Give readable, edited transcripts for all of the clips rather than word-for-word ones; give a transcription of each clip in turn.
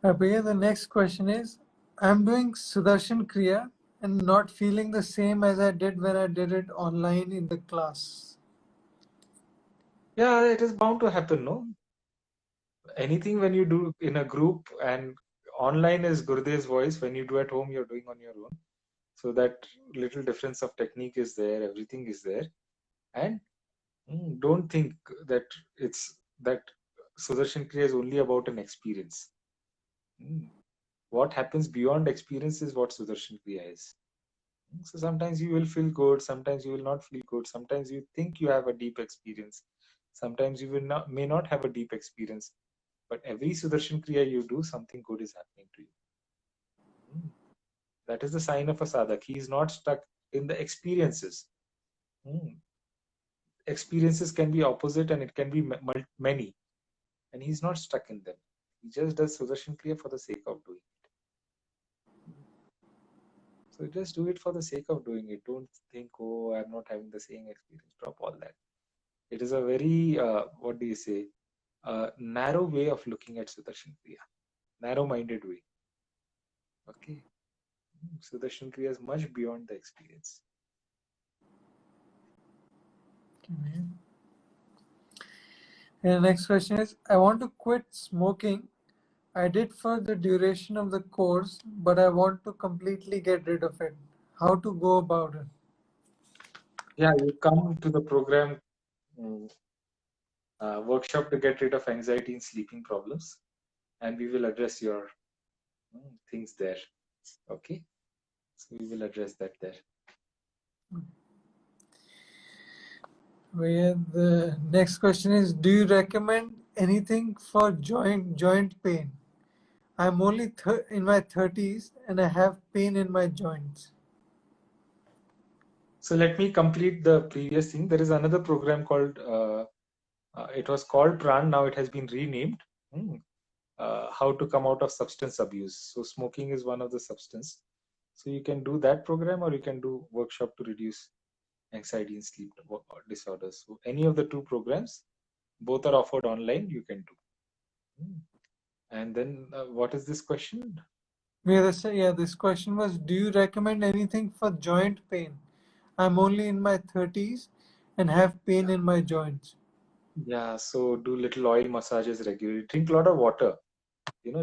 Abhay, the next question is, I'm doing Sudarshan Kriya and not feeling the same as I did when I did it online in the class. Yeah, it is bound to happen, no? Anything when you do in a group and online is Gurudev's voice, when you do at home, you're doing on your own. So that little difference of technique is there, everything is there. And don't think that it's that Sudarshan Kriya is only about an experience. What happens beyond experience is what Sudarshan Kriya is. So sometimes you will feel good, sometimes you will not feel good, sometimes you think you have a deep experience, sometimes you may not have a deep experience, but every Sudarshan Kriya you do, something good is happening to you. That is the sign of a sadhak. He is not stuck in the experiences. Experiences can be opposite and it can be many, and he's not stuck in them. He just does Sudarshan Kriya for the sake of doing it. So just do it for the sake of doing it. Don't think, oh, I'm not having the same experience. Drop all that. It is a very, what do you say, narrow way of looking at Sudarshan Kriya. Narrow-minded way. Okay. Sudarshan Kriya is much beyond the experience. Okay. And the next question is, I want to quit smoking. I did for the duration of the course, but I want to completely get rid of it. How to go about it? Yeah, you come to the program workshop to get rid of anxiety and sleeping problems, and we will address your things there. Okay, so we will address that there. Where the next question is, do you recommend anything for joint pain? I'm only in my 30s and I have pain in my joints. So let me complete the previous thing. There is another program called it was called Pran, now it has been renamed. How to come out of substance abuse. So smoking is one of the substance. So you can do that program, or you can do workshop to reduce anxiety and sleep disorders. So any of the two programs, both are offered online, you can do. And then what is this question? Yeah, this question was, do you recommend anything for joint pain? I'm only in my 30s and have pain in my joints. Yeah, so do little oil massages regularly. Drink a lot of water.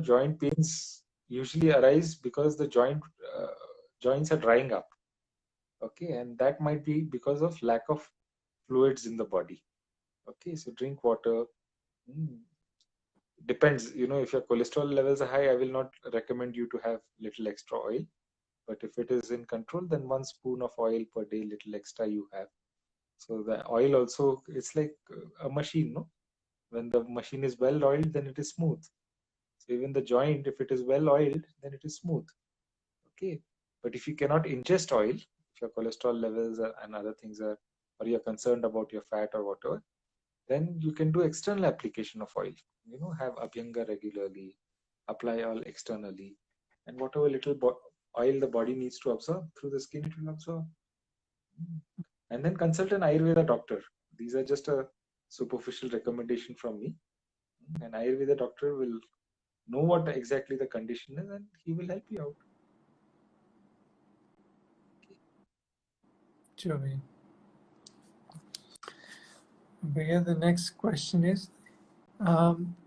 Joint pains usually arise because the joints are drying up. Okay, and that might be because of lack of fluids in the body. Okay, so drink water. Depends, if your cholesterol levels are high, I will not recommend you to have little extra oil. But if it is in control, then 1 spoon of oil per day, little extra you have. So the oil also, it's like a machine, no? When the machine is well oiled, then it is smooth. So even the joint, if it is well oiled, then it is smooth. Okay. But if you cannot ingest oil, if your cholesterol levels and other things are, or you're concerned about your fat or whatever, then you can do external application of oil. Have Abhyanga regularly, apply oil externally, and whatever little oil the body needs to absorb through the skin, it will absorb. And then consult an Ayurveda doctor. These are just a superficial recommendation from me. An Ayurveda doctor will know what exactly the condition is, and he will help you out. Sure. The next question is,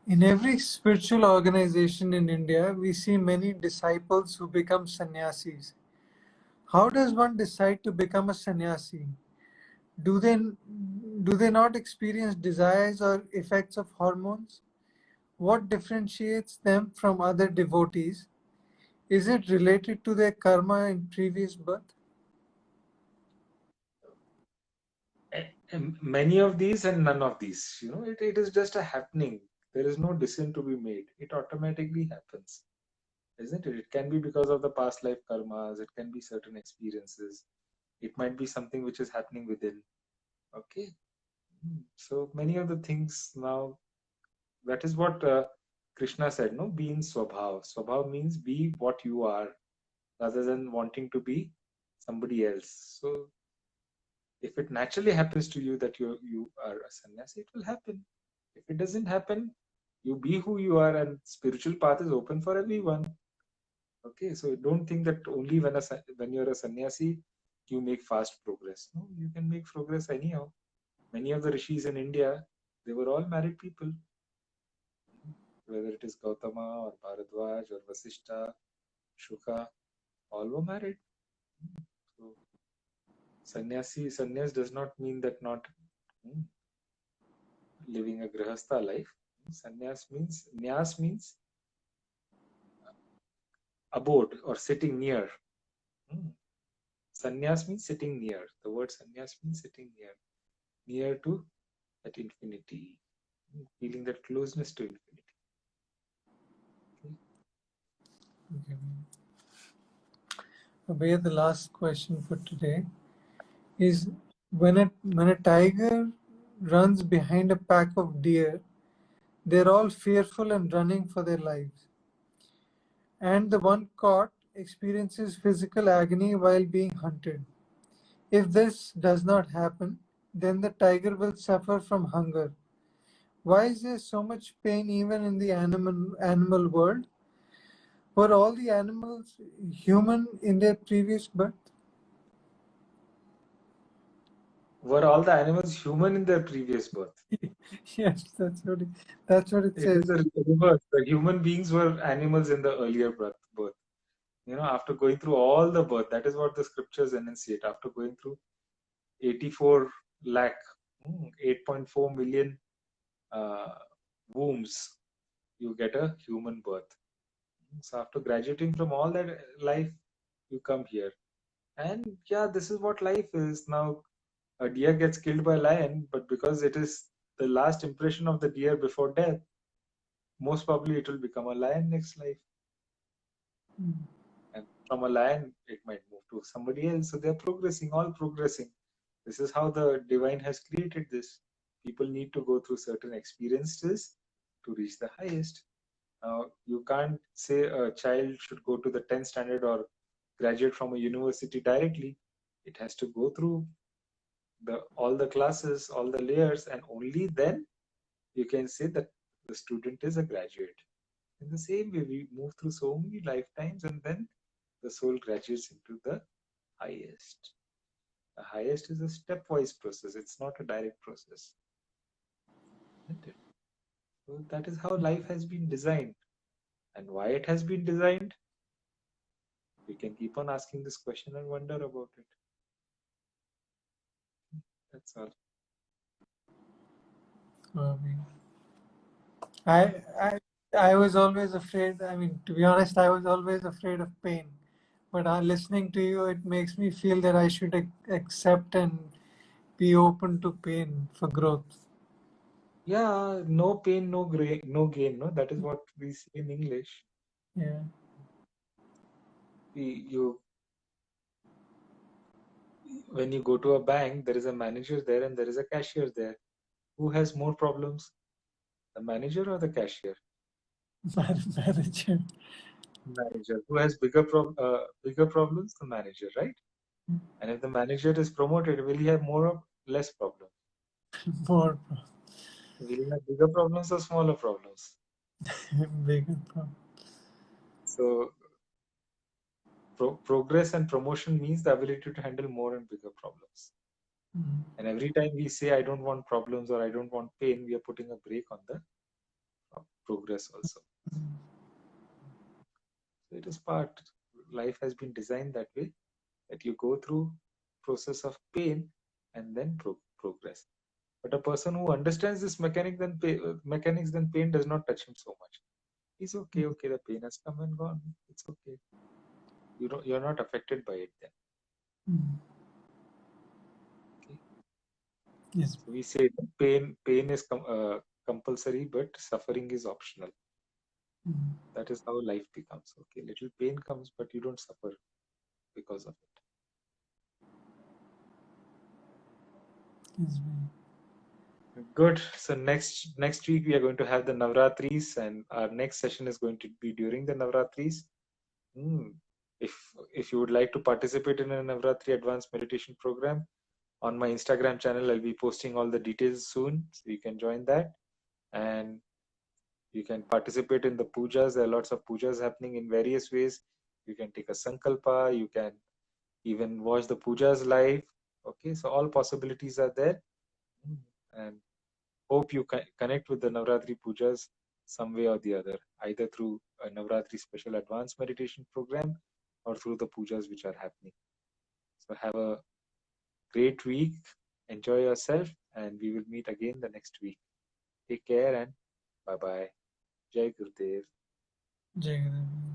in every spiritual organization in India, we see many disciples who become sannyasis. How does one decide to become a sannyasi? Do they not experience desires or effects of hormones? What differentiates them from other devotees? Is it related to their karma in previous birth? Many of these and none of these. It is just a happening. There is no decision to be made. It automatically happens, isn't it? It can be because of the past life karmas. It can be certain experiences. It might be something which is happening within. Okay. So many of the things now, that is what Krishna said, no? Be in Swabhav. Swabhav means be what you are rather than wanting to be somebody else. So If it naturally happens to you that you are a sannyasi, it will happen. If it doesn't happen, you be who you are, and spiritual path is open for everyone. Okay, so don't think that only when you're a sannyasi you make fast progress. No, you can make progress anyhow. Many of the rishis in India, they were all married people, whether it is Gautama or Bharadwaj or Vasishtha, Shuka, all were married. So sannyas does not mean that not living a grihastha life. Nyas means abode or sitting near. Sannyas means sitting near. The word sannyas means sitting near to that infinity, feeling that closeness to infinity. Okay. Abhay, the last question for today is when a tiger runs behind a pack of deer, they're all fearful and running for their lives. And the one caught experiences physical agony while being hunted. If this does not happen, then the tiger will suffer from hunger. Why is there so much pain even in the animal world? Were all the animals human in their previous birth? Were all the animals human in their previous birth? Yes, that's what it It is says. the reverse. The human beings were animals in the earlier birth. After going through all the birth, that is what the scriptures enunciate. After going through 84 lakh, 8.4 million wombs, you get a human birth. So after graduating from all that life, you come here. And yeah, this is what life is. Now, a deer gets killed by a lion, but because it is the last impression of the deer before death, most probably it will become a lion next life. And from a lion, it might move to somebody else. So they're progressing, all progressing. This is how the divine has created this. People need to go through certain experiences to reach the highest. Now, you can't say a child should go to the 10th standard or graduate from a university directly. It has to go through all the classes, all the layers, and only then you can say that the student is a graduate. In the same way, we move through so many lifetimes, and then the soul graduates into the highest. The highest is a stepwise process. It's not a direct process. Isn't it? So that is how life has been designed. And why it has been designed, we can keep on asking this question and wonder about it. That's all. I was always afraid. I mean, to be honest, I was always afraid of pain. But listening to you, it makes me feel that I should accept and be open to pain for growth. Yeah, no pain, no gain. No, that is what we say in English. Yeah. When you go to a bank, there is a manager there and there is a cashier there. Who has more problems, the manager or the cashier? Manager. Manager. Who has bigger problems? The manager, right? And if the manager is promoted, will he have more or less problems? More. Will he have bigger problems or smaller problems? Bigger problem. So progress and promotion means the ability to handle more and bigger problems. And every time we say I don't want problems or I don't want pain, we are putting a brake on the progress also. So it is part. Life has been designed that way, that you go through process of pain and then progress. But a person who understands this mechanics, then pain does not touch him so much. He's okay. Okay, the pain has come and gone. It's okay. You're not affected by it then. Okay. Yes. So we say pain is compulsory, but suffering is optional. That is how life becomes. Okay, little pain comes, but you don't suffer because of it. Yes. Good. So next week we are going to have the Navratris, and our next session is going to be during the Navratris. If you would like to participate in a Navratri advanced meditation program, on my Instagram channel. I'll be posting all the details soon, so you can join that, and you can participate in the pujas. There are lots of pujas happening in various ways. You can take a sankalpa, you can even watch the pujas live. Okay, so all possibilities are there. And hope you connect with the Navratri pujas some way or the other, either through a Navratri special advanced meditation program or through the pujas which are happening. So have a great week, enjoy yourself, and we will meet again the next week. Take care and bye bye. Jai Gurudev. Jai Gurudev.